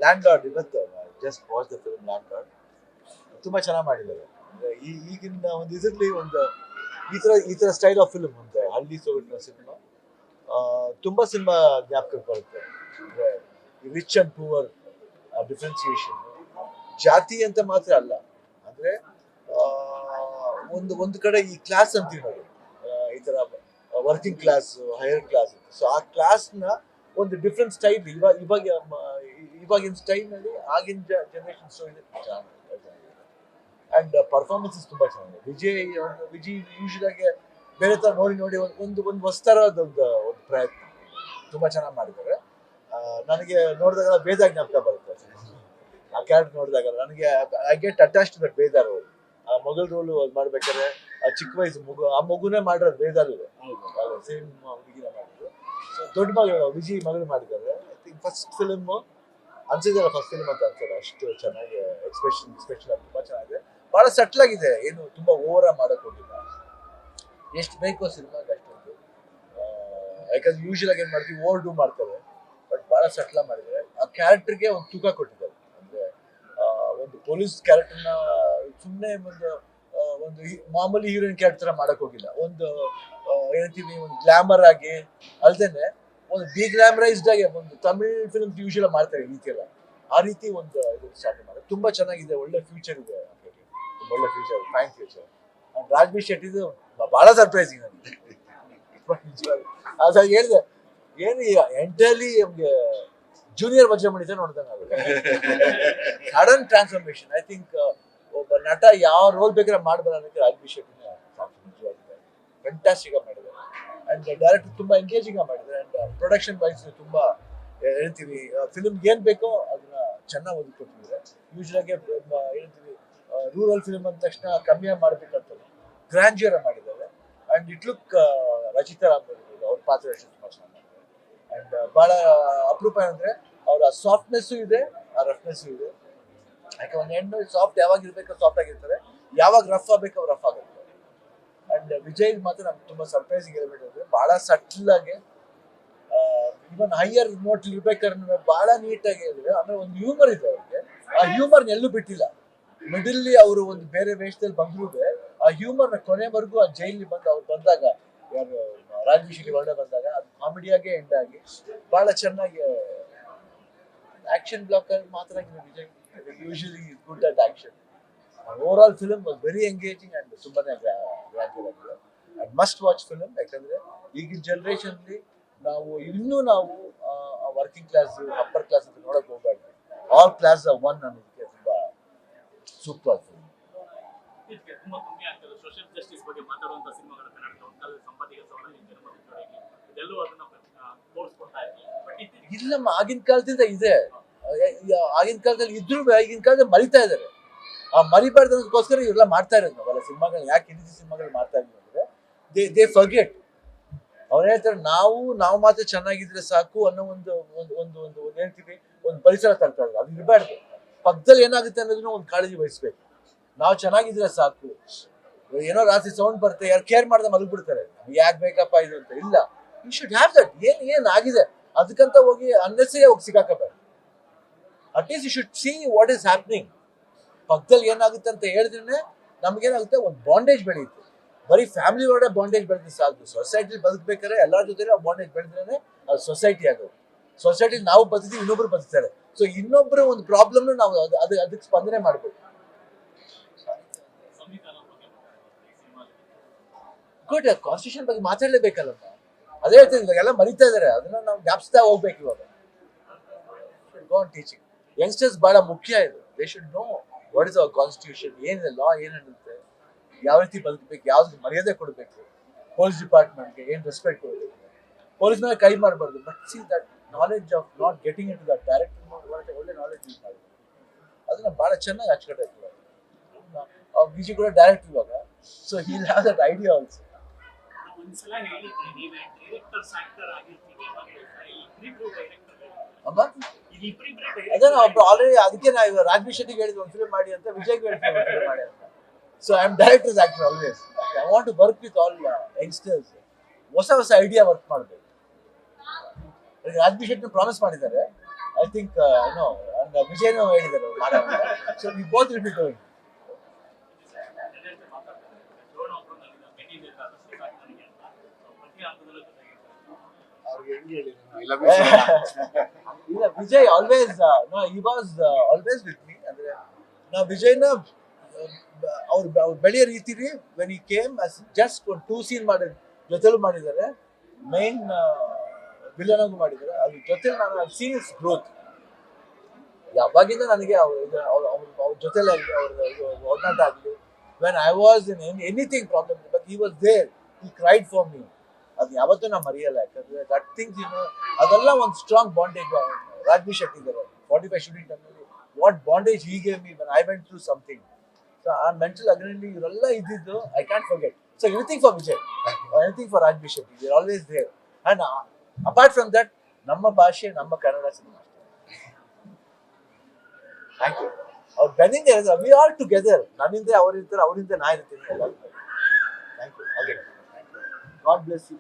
Land lord ಇವತ್ತು just watch the film land lord ತುಂಬಾ ಚೆನ್ನಾಗಿ ಮಾಡಿದ್ದಾರೆ. ಈಗಿನ ಒಂದು ಇದರಲ್ಲಿ ಒಂದು ಈ ತರ ಸ್ಟೈಲ್ ಆಫ್ ಫಿಲ್ಮ್ ಒಂದು ಹಳ್ಳಿ ಸೊಗಡಿನ ಸಿನಿಮಾ ತುಂಬಾ ಸಿನಿಮಾ ಜ್ಞಾಪಕಕ್ಕೆ ಬರುತ್ತೆ. ಅಂದ್ರೆ ರಿಚ್ ಅಂಡ್ ಪೂವರ್ ಡಿಫ್ರೆನ್ಸಿಯೇಷನ್ ಜಾತಿ ಅಂತ ಮಾತ್ರ ಅಲ್ಲ, ಅಂದ್ರೆ ಒಂದು ಕಡೆ ಈ ಕ್ಲಾಸ್ ಅಂತೀವಿ ನೋಡಿ, ಈ ತರ working class, higher class. So ಆ ಕ್ಲಾಸ್ನ ಒಂದು ಡಿಫ್ರೆಂಟ್ ಸ್ಟೈಲ್ ಇವಾಗಿನ ಸ್ಟೈಲ್ ನಲ್ಲಿ ಆಗಿನ ಜನರೇಷನ್ ಸ್ಟೈಲ್ ಅಂಡ್ ಪರ್ಫಾರ್ಮೆನ್ಸಸ್ ತುಂಬಾ ಚೆನ್ನಾಗಿದೆ. ವಿಜಯ್ ಯೂಶಲ್ ಆಗಿ ಬೇರೆ ತರ ನೋಡಿ ಒಂದು ಹೊಸ್ತರದ ಒಂದು ಪ್ರಯತ್ನ ತುಂಬಾ ಚೆನ್ನಾಗಿ ಮಾಡಿದ್ದಾರೆ. ನನಗೆ ನೋಡಿದಾಗ ಬೇಜಾರ್ ಜ್ಞಾಪಕ ಬರುತ್ತೆ ಆ ಕ್ಯಾರೆಕ್ಟರ್ ನೋಡಿದಾಗ. ನನಗೆ I get attach to that ಬೇಜಾರ್ ರೋಲ್. ಆ ಮಗಳ ರೋಲ್ ಮಾಡ್ಬೇಕಾದ್ರೆ ಆ ಚಿಕ್ಕ ವಯಸ್ಸು ಮಗುನೇ ಮಾಡಿರೋದು ಬೇಜಾರ್ ಇದೆ, ಸೇಮ್ ಹುಡುಗಿನ ಮಾಡಿದ್ರು. ಸೊ ದೊಡ್ಡ ಮಗಳು ವಿಜಯ್ ಮಗಳು ಮಾಡಿದ್ದಾರೆ. ಐ ಥಿಂಕ್ ಫಸ್ಟ್ ಫಿಲ್ಮ್ ಅನ್ಸಿದಲ್ಲ, ಫಸ್ಟ್ ಫಿಲ್ಮ್ ಅಂತ ಅನ್ಸಲ್ಲ, ಅಷ್ಟು ಚೆನ್ನಾಗಿ ಎಕ್ಸ್ಪ್ರೆಷನ್ ತುಂಬಾ ಚೆನ್ನಾಗಿದೆ. ಬಹಳ ಸಟ್ಲ್ ಆಗಿದೆ, ಏನು ತುಂಬಾ ಓವರ್ ಮಾಡಕ್ ಹೋಗಿಲ್ಲ. ಎಷ್ಟು ಬೇಕೋ ಸಿನಿಮಾಗೆ ಅಷ್ಟೊಂದು. ಯಾಕಂದ್ರೆ ಯೂಶಲ್ ಆಗಿ ಏನ್ ಮಾಡ್ತೀವಿ, ಓವರ್ ಡೂ ಮಾಡ್ತಾರೆ, ಬಟ್ ಬಹಳ ಸಟ್ಲ ಮಾಡಿದ್ದಾರೆ. ಆ ಕ್ಯಾರೆಕ್ಟರ್ಗೆ ಒಂದು ತೂಕ ಕೊಟ್ಟಿದ್ದಾರೆ. ಅಂದ್ರೆ ಒಂದು ಪೊಲೀಸ್ ಕ್ಯಾರೆಕ್ಟರ್ನ ಸುಮ್ಮನೆ ಒಂದು ಮಾಮೂಲಿ ಹೀರೋಯಿನ್ ಕ್ಯಾರೆಕ್ಟರ್ ಮಾಡಕ್ ಹೋಗಿಲ್ಲ. ಒಂದು ಏನಂತೀವಿ, ಒಂದು ಗ್ಲಾಮರ್ ಆಗಿ ಅಲ್ದೇನೆ ಒಂದು ಡಿಗ್ಲಾಮರೈಸ್ಡ್ ಆಗಿ ಒಂದು ತಮಿಳ್ ಫಿಲ್ಮ್ ಯೂಶಲ್ ಮಾಡ್ತಾರೆ ಈ ರೀತಿ ಎಲ್ಲ. ಆ ರೀತಿ ಒಂದು ಇದು ಸ್ಟಾರ್ಟ್ ಮಾಡಿ ತುಂಬಾ ಚೆನ್ನಾಗಿದೆ. ಒಳ್ಳೆ ಫ್ಯೂಚರ್ ಇದೆ, ಒಳ್ಳೆ ಫ್ಯೂಚರ್, ಫೈನ್ ಫ್ಯೂಚರ್. ರಾಜ್ಬಿ ಶೆಟ್ಟಿದು ಬಹಳ ಸರ್ಪ್ರೈಸಿಂಗ್ ನನಗೆ. ಅದಾಗ ಹೇಳಿದೆ, ಏನು ಎಂಟರ್ಲಿ ನಮ್ಗೆ ಜೂನಿಯರ್ ವಜ್ರಮಣಿ ನೋಡ್ದಂಗ ಸಡನ್ ಟ್ರಾನ್ಸ್ಫಾರ್ಮೇಶನ್. ಐ ಥಿಂಕ್ ಒಬ್ಬ ನಟ ಯಾವ ರೋಲ್ ಬೇಕಾದ್ರೆ ಮಾಡ್ಬಾರ ಅನ್ನೋಕೆ ರಾಜ್ಬಿ ಶೆಟ್ಟಿನ ನಿಜವಾಗಿದೆ. ಫ್ಯಾಂಟಾಸ್ಟಿಕ್ ಆಗಿ ಮಾಡಿದ್ದಾರೆ. ಅಂಡ್ ಡೈರೆಕ್ಟರ್ ತುಂಬಾ ಎಂಗೇಜಿಂಗ್ ಆಗಿ ಮಾಡಿದ್ದಾರೆ. ಅಂಡ್ ಪ್ರೊಡಕ್ಷನ್ ವೈಸ್ ತುಂಬಾ ಹೇಳ್ತೀವಿ, ಫಿಲ್ಮ್ ಏನ್ ಬೇಕೋ ಅದನ್ನ ಚೆನ್ನಾಗಿ ಓದಿಕೊಟ್ಟಿದ್ದಾರೆ. ಯೂಶಲ್ ಆಗಿ ಹೇಳ್ತೀವಿ, ರೂರಲ್ ಫಿಲ್ಮ್ ಅಂದ ತಕ್ಷಣ ಕಮ್ಮಿಯಾಗಿ ಮಾಡ್ಬೇಕಂತ ಗ್ರ್ಯಾಂಡ್ಯೂರ್ ಮಾಡಿದ್ದಾರೆ. And it look Rachita Ram ಅವ್ರ ಪಾತ್ರ ತುಂಬಾ ಚೆನ್ನಾಗಿ ಮಾಡಿದ್ದಾರೆ. ಅಂಡ್ ಬಹಳ ಅಪರೂಪ ಅಂದ್ರೆ ಅವ್ರ ಸಾಫ್ಟ್ನೆಸ್ಸು ಇದೆ, ಆ ರಫ್ನೆಸ್ಸು ಇದೆ. ಯಾಕೆ ಒಂದು ಹೆಣ್ಣು ಸಾಫ್ಟ್ ಯಾವಾಗ ಇರ್ಬೇಕು ಸಾಫ್ಟ್ ಆಗಿರ್ತಾರೆ, ಯಾವಾಗ ರಫ್ ಆಗ್ಬೇಕು ಅವ್ರು ರಫ್ ಆಗಿರ್ತಾರೆ. ಅಂಡ್ ವಿಜಯ್ ಮಾತ್ರ ನಮ್ಗೆ ತುಂಬಾ ಸರ್ಪ್ರೈಸಿಂಗ್ ಎಲಿಮೆಂಟ್ ಅಂದ್ರೆ ಬಹಳ ಸಟ್ಲ್ ಆಗಿ, ಇವನ್ ಹೈಯರ್ ನೋಟ್ ಇರ್ಬೇಕಾದ್ರೆ ಬಹಳ ನೀಟಾಗಿ ಹೇಳಿದ್ರೆ. ಆಮೇಲೆ ಒಂದು ಹ್ಯೂಮರ್ ಇದೆ ಅವ್ರಿಗೆ, ಆ ಹ್ಯೂಮರ್ನ ಎಲ್ಲೂ ಬಿಟ್ಟಿಲ್ಲ. ಮಿಡಲ್ಲಿ ಅವರು ಒಂದು ಬೇರೆ ವೇಷದಲ್ಲಿ ಬಂದ್ರು ಆ ಹ್ಯೂಮರ್ನ ಕೊನೆವರೆಗೂ ಆ ಜೈಲಿ ಅವ್ರು ಬಂದಾಗ, ಯಾರು ರಾಜ್ಬಿ ಶೆಟ್ಟಿ ಹೊರಡೆ ಬಂದಾಗ ಅದು ಕಾಮಿಡಿಯಾಗೆ ಎಂಡ್ ಆಗಿ ಬಹಳ ಚೆನ್ನಾಗಿ ಆಕ್ಷನ್ ಬ್ಲಾಕ್ ಆಗಿ ಮಾತ್ರ Vijay usually good at action. Over all film was very engaging and ತುಂಬಾನೇ ಗ್ರ್ಯಾಂಡ್ ಆಗಿದೆ. And must watch film. ಯಾಕಂದ್ರೆ ಈಗಿನ ಜನರೇಷನ್ ನಾವು ವರ್ಕಿಂಗ್ ಕ್ಲಾಸ್, ಅಪ್ಪರ್ ಕ್ಲಾಸ್ ಅಂತ ನೋಡಕ್ ಹೋಗ್ಬಾರ್ದು. ಆಲ್ ಕ್ಲಾಸ್ ಒನ್ ಅನ್ನೋದಕ್ಕೆ ತುಂಬಾ ಸೂಕ್ತವಾದ ಫಿಲ್ಮ್. ತುಂಬಾ ಕಮ್ಮಿ ಆಗ್ತದೆ ಸೋಷಿಯಲ್ ಜಸ್ಟಿಸ್ ಬಗ್ಗೆ ಮಾತಾಡುವಂತ ಸಿನಿಮಾಗಳು ಕನ್ನಡದ ಒಂದಲ್ಲ ಸಂಪಾದಿಗೆ ಇದೆಲ್ಲೂ ಅದನ್ನ ತೋರಿಸ್ಕೊಡ್ತಾ ಇದ್ದೀವಿ. ಇಲ್ಲಮ್ಮ, ಆಗಿನ ಕಾಲದಿಂದ ಇದೆ. ಆಗಿನ ಕಾಲದಲ್ಲಿ ಇದ್ರು ಈಗಿನ ಕಾಲದಲ್ಲಿ ಮರಿತಾ ಇದಾರೆ. ಆ ಮರಿಬಾರ್ದಕ್ಕೋಸ್ಕರ ಇವರೆಲ್ಲ ಮಾಡ್ತಾ ಇರೋದು ನಾವೆಲ್ಲ ಸಿನಿಮಾಗಳು. ಯಾಕೆ ಹಿಂದಿ ಸಿನಿಮಾಗಳು ಮಾಡ್ತಾ ಇದೀವಿ ಅಂದ್ರೆ ದೇ ಫರ್ಗೆಟ್. ಅವ್ರು ಹೇಳ್ತಾರೆ, ನಾವು ಮಾತ್ರ ಚೆನ್ನಾಗಿದ್ರೆ ಸಾಕು ಅನ್ನೋ ಒಂದು ಹೇಳ್ತೀವಿ, ಒಂದು ಪರಿಸರ ತರ್ತಾ ಇದ್ದಾರೆ. ಅದು ಇರಬಾರ್ದು. ಪಕ್ಕದಲ್ಲಿ ಏನಾಗುತ್ತೆ ಅನ್ನೋದನ್ನ ಒಂದು ಕಾಳಜಿ ವಹಿಸ್ಬೇಕು. ನಾವು ಚೆನ್ನಾಗಿದ್ರೆ ಸಾಕು. ಏನೋ ರಾತ್ರಿ ಸೌಂಡ್ ಬರುತ್ತೆ, ಯಾರು ಕೇರ್ ಮಾಡ್ದೆ ಮಲಗ್ಬಿಡ್ತಾರೆ, ಯಾಕೆ ಬೇಕಪ್ಪ ಇದು ಅಂತ. ಇಲ್ಲ, ಯು ಶುಡ್ ಹ್ಯಾವ್ ದಟ್. ಏನ್ ಆಗಿದೆ ಅದಕ್ಕಂತ ಹೋಗಿ ಅನ್ನೆಸರಿ ಹೋಗಿ ಸಿಕ್ಕಾಕಬಾರ್ದು. At least you should see what is happening. ಪಕ್ಕದಲ್ಲಿ ಏನಾಗುತ್ತೆ ಅಂತ ಹೇಳಿದ್ರೆ ನಮ್ಗೇನಾಗುತ್ತೆ, ಒಂದು ಬಾಂಡೇಜ್ ಬೆಳೆಯುತ್ತೆ. ಬರೀ ಫ್ಯಾಮಿಲಿ ಒಳಗಡೆ ಬಾಂಡೇಜ್ ಬೆಳೆದ್ರೆ ಸಾಕು. ಸೊಸೈಟಿ ಬದುಕಬೇಕಾದ್ರೆ ಎಲ್ಲರ ಜೊತೆ ಬಾಂಡೇಜ್ ಬೆಳೆದ್ರೆ ಅದು ಸೊಸೈಟಿ ಆಗೋದು. ಸೊಸೈಟಿ ನಾವು ಬದುಕ್ತೀವಿ, ಇನ್ನೊಬ್ರು ಬದುಕ್ತಾರೆ. ಸೊ ಇನ್ನೊಬ್ಬರ ಒಂದು ಪ್ರಾಬ್ಲಮ್ನ ನಾವು ಅದಕ್ಕೆ ಸ್ಪಂದನೆ ಮಾಡ್ಬೇಕು. ಗುಡ್, ಕಾನ್ಸ್ಟಿಟ್ಯೂಷನ್ ಬಗ್ಗೆ ಮಾತಾಡಲೇಬೇಕಲ್ಲಮ್ಮ. ಅದೇ ಹೇಳ್ತೀನಿ, ಇವಾಗೆಲ್ಲ ಮರಿತಾ ಇದಾರೆ, ಅದನ್ನ ನಾವು ಜ್ಞಾಪಿಸ್ತಾ ಹೋಗ್ಬೇಕು. ಇವಾಗ ಟೀಚಿಂಗ್ ಯಂಗ್ಸ್ಟರ್ಸ್ ಬಹಳ ಮುಖ್ಯ ಇದು. They should know what is our constitution, ಏನಿದೆ ಲಾ, ಏನಿರುತ್ತೆ, ಯಾವ ರೀತಿ ಬದುಕಬೇಕು, ಯಾವ್ದು ಮರ್ಯಾದೆ ಕೊಡಬೇಕು, ಪೊಲೀಸ್ ಡಿಪಾರ್ಟ್ಮೆಂಟ್ಗೆ ಏನು ರೆಸ್ಪೆಕ್ಟ್ ಕೊಡಬೇಕು, ಪೊಲೀಸ್ ಮೇಲೆ ಕೈ ಮಾಡಬಾರ್ದು. But see that knowledge of not getting into that direct ಒಳ್ಳೆ ನಾಲೆಡ್ಜ್ ಯೂಸ್ ಮಾಡಬೇಕು. ಅದನ್ನ ಬಹಳ ಚೆನ್ನಾಗಿ ಅಚ್ಚುಕಟ್ಟಾಗಿ ವಿಜಿ ಕೂಡ ಡೈರೆಕ್ಟ್ ಇವಾಗ. So he will have that idea also. ಒಂದ್ಸಲ ಹೇಳಿದ್ರಿ ನೀವೇ ಡೈರೆಕ್ಟರ್ಸ್ ಆಕ್ಟರ್ ಆಗಿರ್ತೀವಿ ಅಮ್ಮ, ಅದೇ ನಾವು ಆಲ್ರೆಡಿ ಅದಕ್ಕೆ ನಾವು ರಾಜ್ಬಿ ಶೆಟ್ಟಿಗೆ ಹೇಳಿದ್ವಿ ಒಂದು ಫಿಲ್ಮ್ ಮಾಡಿ ಅಂತ, ವಿಜಯ್ಗೆ ಹೇಳ್ತೀವಿ ಒಂದು ಫಿಲ್ಮ್ ಮಾಡಿ ಅಂತ. So I am directors actor always. I want to work with all youngsters. ಹೊಸ ಐಡಿಯಾ ವರ್ಕ್ ಮಾಡಬೇಕು. ರಾಜ್ಬಿ ಶೆಟ್ಟಿ ಪ್ರಾಮಿಸ್ ಮಾಡಿದ್ದಾರೆ. ಐ ಥಿಂಕ್ ನೋ, ಅಂಡ್ ವಿಜಯನು ಹೇಳಿದ್ದಾರೆ ಮಾಡೋಣ. So we both will be doing. Shravana ಒಬ್ಬರು ನನಗೆ ಭೇಟಿ ಇದೆ ಆದಷ್ಟು ಸಾಕು ನನಗೆ ಅಂತ ಪ್ರತಿ ಹಂತದಲ್ಲೂ ಜೊತೆಗಿರ್ತಾರೆ. ಅವ್ರಿಗೆ ಹೆಂಗ್ ಹೇಳಿ ನಾನು I love you so much. ಇಲ್ಲ Vijay always no he was always with me. ಅಂದ್ರೆ ನಾವು ವಿಜಯ್ನ ಅವ್ರು ಬೆಳೆಯೋ ರೀತಿಲಿ ವೆನ್ ಈ ಕೇಮ್ ಜಸ್ಟ್ ಒಂದು 2 ಸೀನ್ ಮಾಡಿದ ಜೊತೆಲೂ ಮಾಡಿದ್ದಾರೆ, ಮೈನ್ ವಿಲನ್ ಆಗೂ ಮಾಡಿದ್ದಾರೆ. ಅದ್ರ ಜೊತೆ ನಾನು ಸೀನ್ಸ್ ಗ್ರೋತ್ ಯಾವಾಗಿಂದ ನನಗೆ ಅವ್ರ ಜೊತೆಲಿ ಆಗಲಿ ಅವ್ರ ಒಡನಾಟ ಆಗಲಿ, when I was in anything problem but he was there, he cried for me. ಅದು ಯಾವತ್ತೂ ನಾ ಮರೆಯಲ್ಲ. ಯಾಕಂದ್ರೆ ದಟ್ ಥಿಂಗ್ಸ್ ಅದೆಲ್ಲ ಒಂದು ಸ್ಟ್ರಾಂಗ್ ಬಾಂಡೇಜ್. ರಾಜ್ಬಿ ಶೆಟ್ಟಿ ಇದ್ದಾರೆ 45 ಶೂಟಿಂಗ್ ಟೈಮಲ್ಲಿ what bondage he gave me when I went through something. So ಆ ಮೆಂಟಲ್ ಅಗ್ರಿಲಿ ಇವರೆಲ್ಲ ಇದ್ದಿದ್ದು I can't forget. So anything for Vijay, anything for Raj B Shetty, we are always there. And apart from that ನಮ್ಮ ಭಾಷೆ ನಮ್ಮ Kannada cinema. Thank you. ಅವ್ರು ಬೆನ್ನಿಂದ ಹೇಳಿದ್ರೆ we are together. ನನ್ನಿಂದ ಅವ್ರು ಇರ್ತಾರೆ, ಅವರಿಂದ ನಾ ಇರ್ತೀನಿ ಎಲ್ಲ. Thank you. God bless you.